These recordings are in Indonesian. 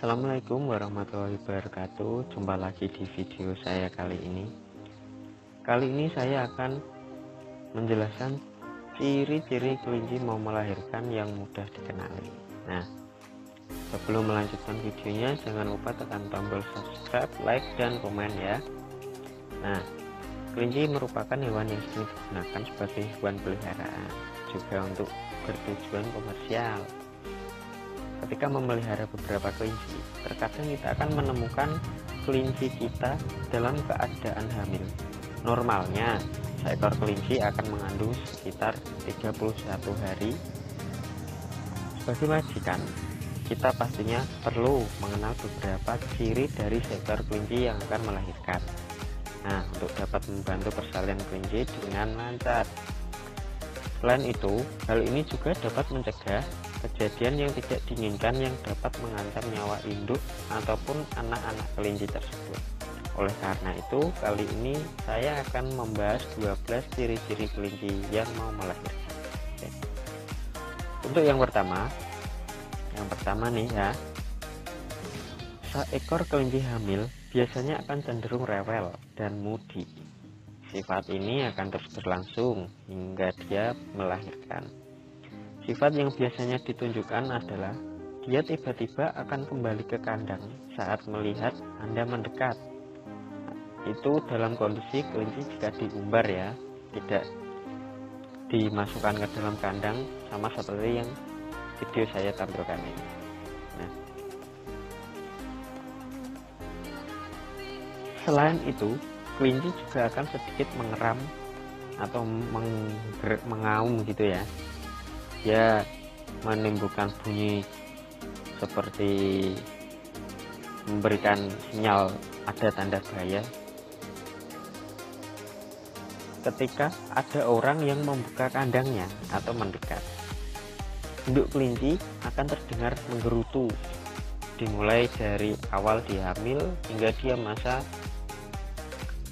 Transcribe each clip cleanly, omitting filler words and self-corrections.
Assalamualaikum warahmatullahi wabarakatuh. Jumpa lagi di video saya kali ini. Kali ini saya akan menjelaskan ciri-ciri kelinci mau melahirkan yang mudah dikenali. Nah, sebelum melanjutkan videonya, jangan lupa tekan tombol subscribe, like, dan komen ya. Nah, kelinci merupakan hewan yang sering digunakan sebagai hewan peliharaan, juga untuk bertujuan komersial. Ketika memelihara beberapa kelinci, terkadang kita akan menemukan kelinci kita dalam keadaan hamil. Normalnya, seekor kelinci akan mengandung sekitar 31 hari. Sebagai majikan, kita pastinya perlu mengenal beberapa ciri dari seekor kelinci yang akan melahirkan. Nah, untuk dapat membantu persalinan kelinci dengan lancar. Selain itu, hal ini juga dapat mencegah kejadian yang tidak diinginkan yang dapat mengancam nyawa induk ataupun anak-anak kelinci tersebut. Oleh karena itu, kali ini saya akan membahas 12 ciri-ciri kelinci yang mau melahirkan. Oke. Untuk yang pertama nih ya, seekor kelinci hamil biasanya akan cenderung rewel dan moody. Sifat ini akan terus berlangsung hingga dia melahirkan. Sifat yang biasanya ditunjukkan adalah dia tiba-tiba akan kembali ke kandang saat melihat Anda mendekat. Itu dalam kondisi kelinci jika diumbar ya, tidak dimasukkan ke dalam kandang sama seperti yang video saya tampilkan ini. Nah, selain itu, kelinci juga akan sedikit mengeram atau mengaum gitu ya. Dia menimbulkan bunyi seperti memberikan sinyal ada tanda bahaya ketika ada orang yang membuka kandangnya atau mendekat. Induk kelinci akan terdengar menggerutu dimulai dari awal dia hamil hingga dia masa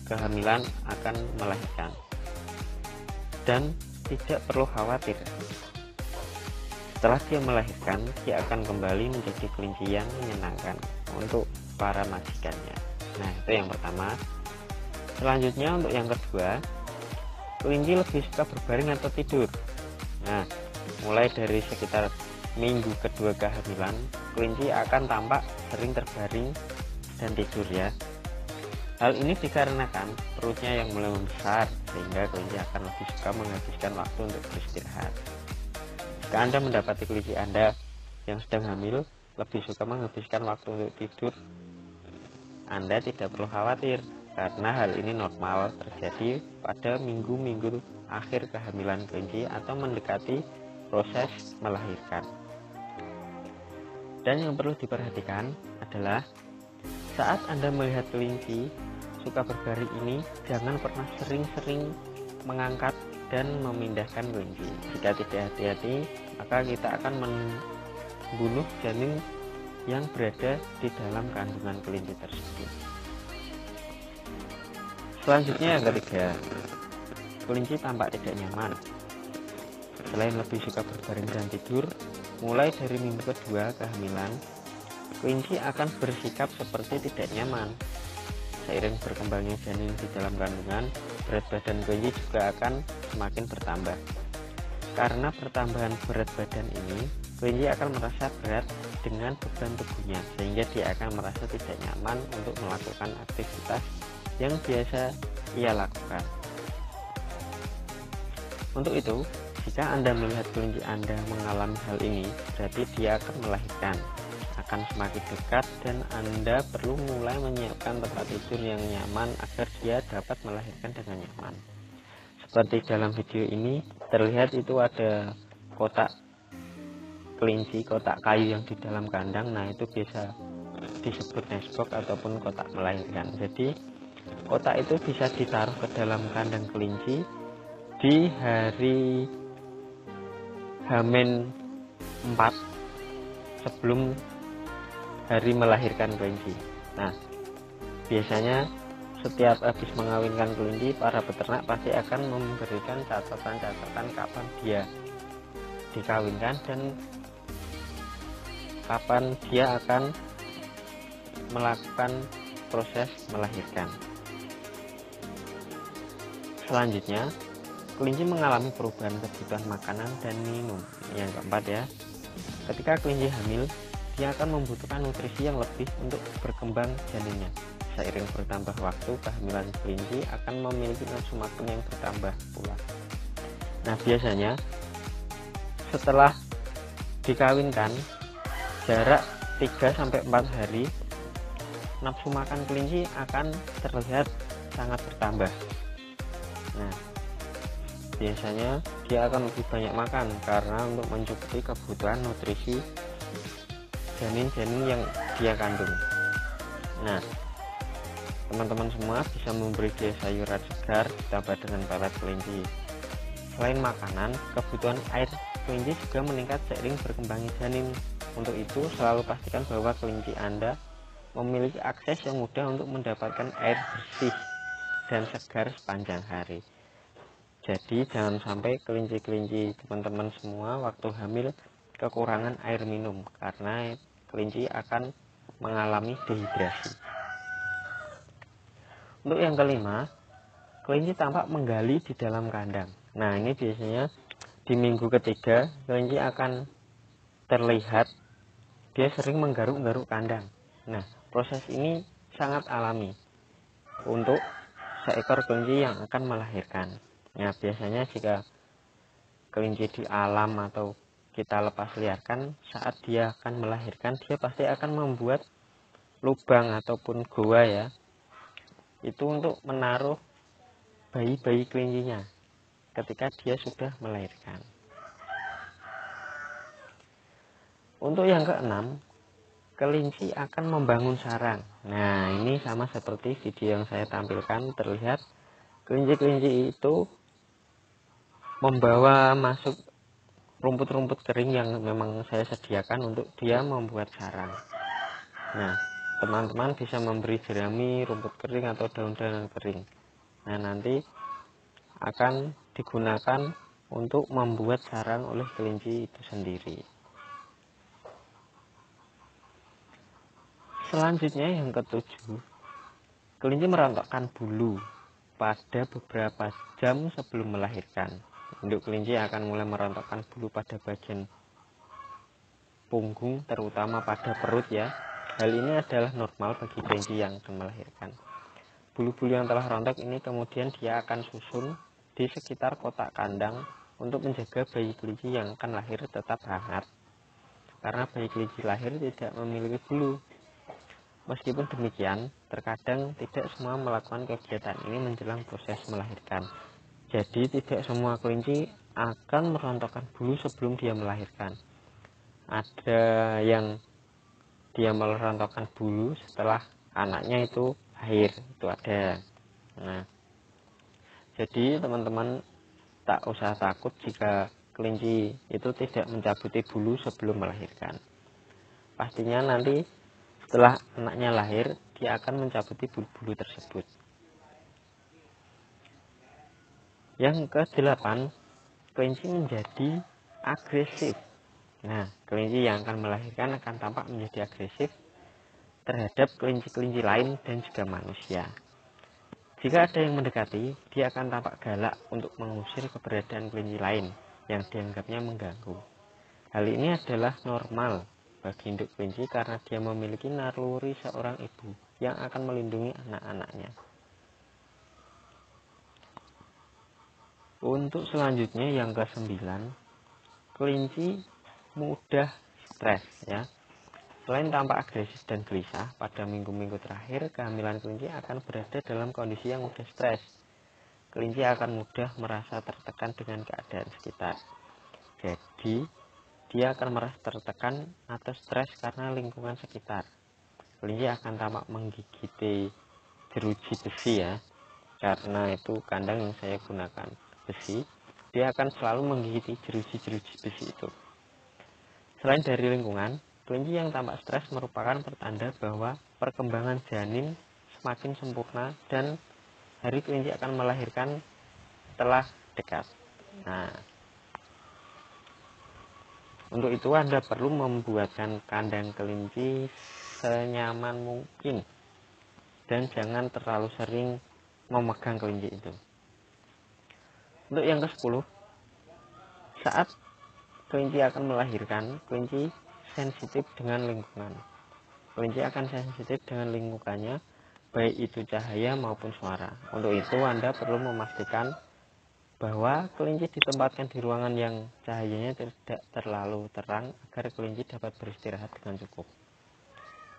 kehamilan akan melahirkan, dan tidak perlu khawatir. Setelah dia melahirkan, dia akan kembali menjadi kelinci yang menyenangkan untuk para majikannya. Nah, itu yang pertama. Selanjutnya untuk yang kedua, kelinci lebih suka berbaring atau tidur. Nah, mulai dari sekitar minggu kedua kehamilan, kelinci akan tampak sering terbaring dan tidur ya. Hal ini dikarenakan perutnya yang mulai membesar, sehingga kelinci akan lebih suka menghabiskan waktu untuk beristirahat. Jika Anda mendapati kelinci Anda yang sedang hamil lebih suka menghabiskan waktu untuk tidur, Anda tidak perlu khawatir, karena hal ini normal terjadi pada minggu-minggu akhir kehamilan kelinci atau mendekati proses melahirkan. Dan yang perlu diperhatikan adalah saat Anda melihat kelinci suka berbaring ini, jangan pernah sering-sering mengangkat dan memindahkan kelinci. Jika tidak hati-hati, maka kita akan membunuh janin yang berada di dalam kandungan kelinci tersebut. Selanjutnya yang ketiga, kelinci tampak tidak nyaman. Selain lebih suka berbaring dan tidur, mulai dari minggu kedua kehamilan, kelinci akan bersikap seperti tidak nyaman. Seiring berkembangnya janin di dalam kandungan, berat badan kelinci juga akan semakin bertambah. Karena pertambahan berat badan ini, kelinci akan merasa berat dengan beban tubuhnya, sehingga dia akan merasa tidak nyaman untuk melakukan aktivitas yang biasa ia lakukan. Untuk itu, jika Anda melihat kelinci Anda mengalami hal ini, berarti dia akan melahirkan. Akan semakin dekat, dan Anda perlu mulai menyiapkan tempat tidur yang nyaman agar dia dapat melahirkan dengan nyaman. Seperti dalam video ini terlihat itu ada kotak kelinci, kotak kayu yang di dalam kandang. Nah, itu bisa disebut nestbox ataupun kotak melahirkan. Jadi kotak itu bisa ditaruh ke dalam kandang kelinci di hari H-4 sebelum hari melahirkan kelinci. Nah, biasanya setiap habis mengawinkan kelinci, para peternak pasti akan memberikan catatan-catatan kapan dia dikawinkan dan kapan dia akan melakukan proses melahirkan. Selanjutnya, kelinci mengalami perubahan kebutuhan makanan dan minum. Yang keempat ya, ketika kelinci hamil, dia akan membutuhkan nutrisi yang lebih untuk berkembang janinnya. Seiring bertambah waktu, kehamilan kelinci akan memiliki nafsu makan yang bertambah pula. Nah, biasanya setelah dikawinkan, jarak 3-4 hari, nafsu makan kelinci akan terlihat sangat bertambah. Nah, biasanya dia akan lebih banyak makan karena untuk mencukupi kebutuhan nutrisi janin-janin yang dia kandung. Nah, teman-teman semua bisa memberi dia sayuran segar ditambah dengan pelet kelinci. Selain makanan, kebutuhan air kelinci juga meningkat seiring berkembangnya janin. Untuk itu, selalu pastikan bahwa kelinci Anda memiliki akses yang mudah untuk mendapatkan air bersih dan segar sepanjang hari. Jadi jangan sampai kelinci-kelinci teman-teman semua waktu hamil kekurangan air minum, karena kelinci akan mengalami dehidrasi. Untuk yang kelima, kelinci tampak menggali di dalam kandang. Nah, ini biasanya di minggu ketiga kelinci akan terlihat dia sering menggaruk-garuk kandang. Nah, proses ini sangat alami untuk seekor kelinci yang akan melahirkan. Nah, biasanya jika kelinci di alam atau kita lepas liarkan, saat dia akan melahirkan, dia pasti akan membuat lubang ataupun goa ya, itu untuk menaruh bayi-bayi kelincinya ketika dia sudah melahirkan. Untuk yang keenam, kelinci akan membangun sarang. Nah, ini sama seperti video yang saya tampilkan, terlihat kelinci-kelinci itu membawa masuk rumput-rumput kering yang memang saya sediakan untuk dia membuat sarang. Nah, teman-teman bisa memberi jerami, rumput kering atau daun-daun kering. Nah, nanti akan digunakan untuk membuat sarang oleh kelinci itu sendiri. Selanjutnya yang ketujuh, kelinci merontokkan bulu pada beberapa jam sebelum melahirkan. Induk kelinci akan mulai merontokkan bulu pada bagian punggung, terutama pada perut ya. Hal ini adalah normal bagi kelinci yang akan melahirkan. Bulu-bulu yang telah rontok ini kemudian dia akan susun di sekitar kotak kandang untuk menjaga bayi kelinci yang akan lahir tetap hangat. Karena bayi kelinci lahir tidak memiliki bulu. Meskipun demikian, terkadang tidak semua melakukan kegiatan ini menjelang proses melahirkan. Jadi tidak semua kelinci akan merontokkan bulu sebelum dia melahirkan. Ada yang dia merontokkan bulu setelah anaknya itu lahir, itu ada. Nah, jadi teman-teman tak usah takut jika kelinci itu tidak mencabuti bulu sebelum melahirkan. Pastinya nanti setelah anaknya lahir, dia akan mencabuti bulu-bulu tersebut. Yang ke-8, kelinci menjadi agresif. Nah, kelinci yang akan melahirkan akan tampak menjadi agresif terhadap kelinci-kelinci lain dan juga manusia. Jika ada yang mendekati, dia akan tampak galak untuk mengusir keberadaan kelinci lain yang dianggapnya mengganggu. Hal ini adalah normal bagi induk kelinci karena dia memiliki naluri seorang ibu yang akan melindungi anak-anaknya. Untuk selanjutnya yang ke-9, kelinci mudah stres ya. Selain tampak agresif dan gelisah, pada minggu-minggu terakhir kehamilan kelinci akan berada dalam kondisi yang mudah stres. Kelinci akan mudah merasa tertekan dengan keadaan sekitar. Jadi, dia akan merasa tertekan atau stres karena lingkungan sekitar. Kelinci akan tampak menggigiti jeruji besi ya, karena itu kandang yang saya gunakan besi. Dia akan selalu menggigiti jeruji-jeruji besi itu. Selain dari lingkungan, kelinci yang tampak stres merupakan pertanda bahwa perkembangan janin semakin sempurna dan hari kelinci akan melahirkan telah dekat. Nah, untuk itu Anda perlu membuatkan kandang kelinci senyaman mungkin, dan jangan terlalu sering memegang kelinci itu. Untuk yang ke-10, saat kelinci akan melahirkan, kelinci sensitif dengan lingkungan. Kelinci akan sensitif dengan lingkungannya, baik itu cahaya maupun suara. Untuk itu Anda perlu memastikan bahwa kelinci ditempatkan di ruangan yang cahayanya tidak terlalu terang agar kelinci dapat beristirahat dengan cukup.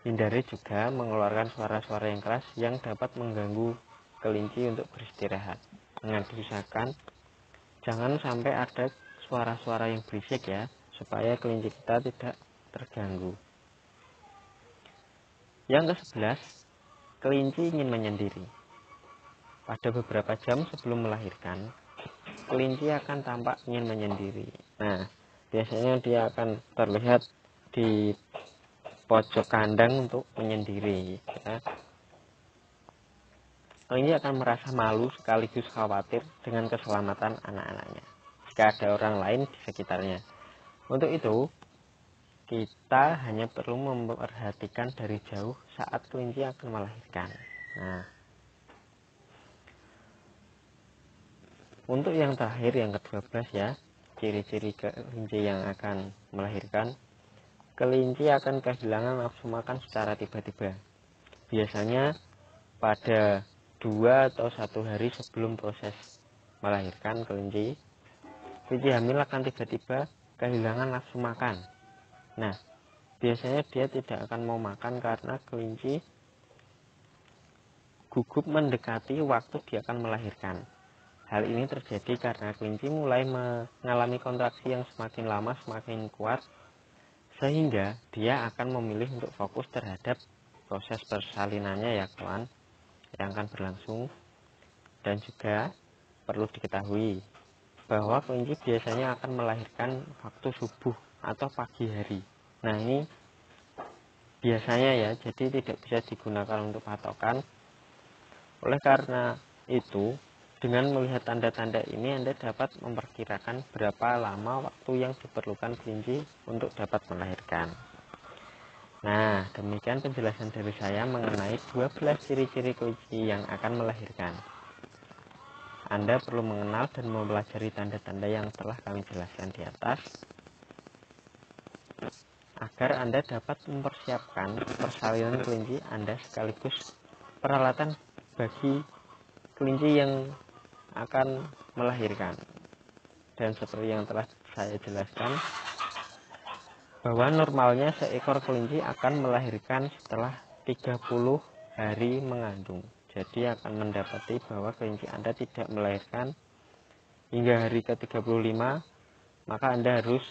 Hindari juga mengeluarkan suara-suara yang keras yang dapat mengganggu kelinci untuk beristirahat. Dengan diusahakan jangan sampai ada suara-suara yang berisik ya, supaya kelinci kita tidak terganggu. Yang ke-11, kelinci ingin menyendiri. Pada beberapa jam sebelum melahirkan, kelinci akan tampak ingin menyendiri. Nah, biasanya dia akan terlihat di pojok kandang untuk menyendiri ya. Kelinci akan merasa malu sekaligus khawatir dengan keselamatan anak-anaknya jika ada orang lain di sekitarnya. Untuk itu, kita hanya perlu memperhatikan dari jauh saat kelinci akan melahirkan. Nah, untuk yang terakhir, yang ke-12 ya, ciri-ciri kelinci yang akan melahirkan. Kelinci akan kehilangan nafsu makan secara tiba-tiba. Biasanya pada 2 atau 1 hari sebelum proses melahirkan kelinci hamil akan tiba-tiba kehilangan nafsu makan. Nah, biasanya dia tidak akan mau makan karena kelinci gugup mendekati waktu dia akan melahirkan. Hal ini terjadi karena kelinci mulai mengalami kontraksi yang semakin lama semakin kuat, sehingga dia akan memilih untuk fokus terhadap proses persalinannya ya kawan, yang akan berlangsung. Dan juga perlu diketahui bahwa kelinci biasanya akan melahirkan waktu subuh atau pagi hari. Nah, ini biasanya ya, jadi tidak bisa digunakan untuk patokan. Oleh karena itu, dengan melihat tanda-tanda ini Anda dapat memperkirakan berapa lama waktu yang diperlukan kelinci untuk dapat melahirkan. Nah, demikian penjelasan dari saya mengenai 12 ciri-ciri kelinci yang akan melahirkan. Anda perlu mengenal dan mempelajari tanda-tanda yang telah kami jelaskan di atas, agar Anda dapat mempersiapkan persalinan kelinci Anda sekaligus peralatan bagi kelinci yang akan melahirkan. Dan seperti yang telah saya jelaskan, bahwa normalnya seekor kelinci akan melahirkan setelah 30 hari mengandung. Jadi akan mendapati bahwa kelinci Anda tidak melahirkan hingga hari ke-35, maka Anda harus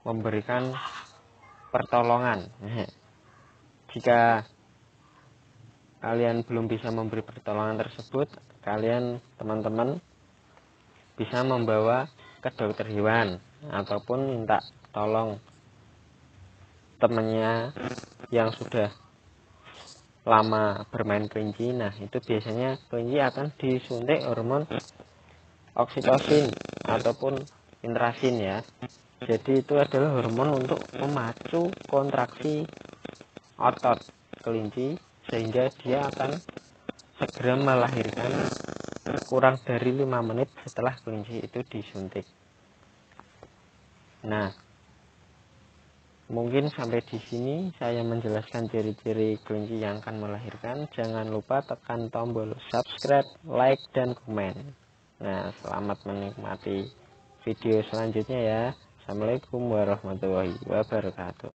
memberikan pertolongan. Jika kalian belum bisa memberi pertolongan tersebut, kalian teman-teman bisa membawa ke dokter hewan ataupun minta tolong temannya yang sudah lama bermain kelinci. Nah, itu biasanya kelinci akan disuntik hormon oksitosin ataupun intrasin ya. Jadi itu adalah hormon untuk memacu kontraksi otot kelinci sehingga dia akan segera melahirkan kurang dari 5 menit setelah kelinci itu disuntik. Nah, mungkin sampai di sini saya menjelaskan ciri-ciri kelinci yang akan melahirkan. Jangan lupa tekan tombol subscribe, like, dan komen. Nah, selamat menikmati video selanjutnya ya. Assalamualaikum warahmatullahi wabarakatuh.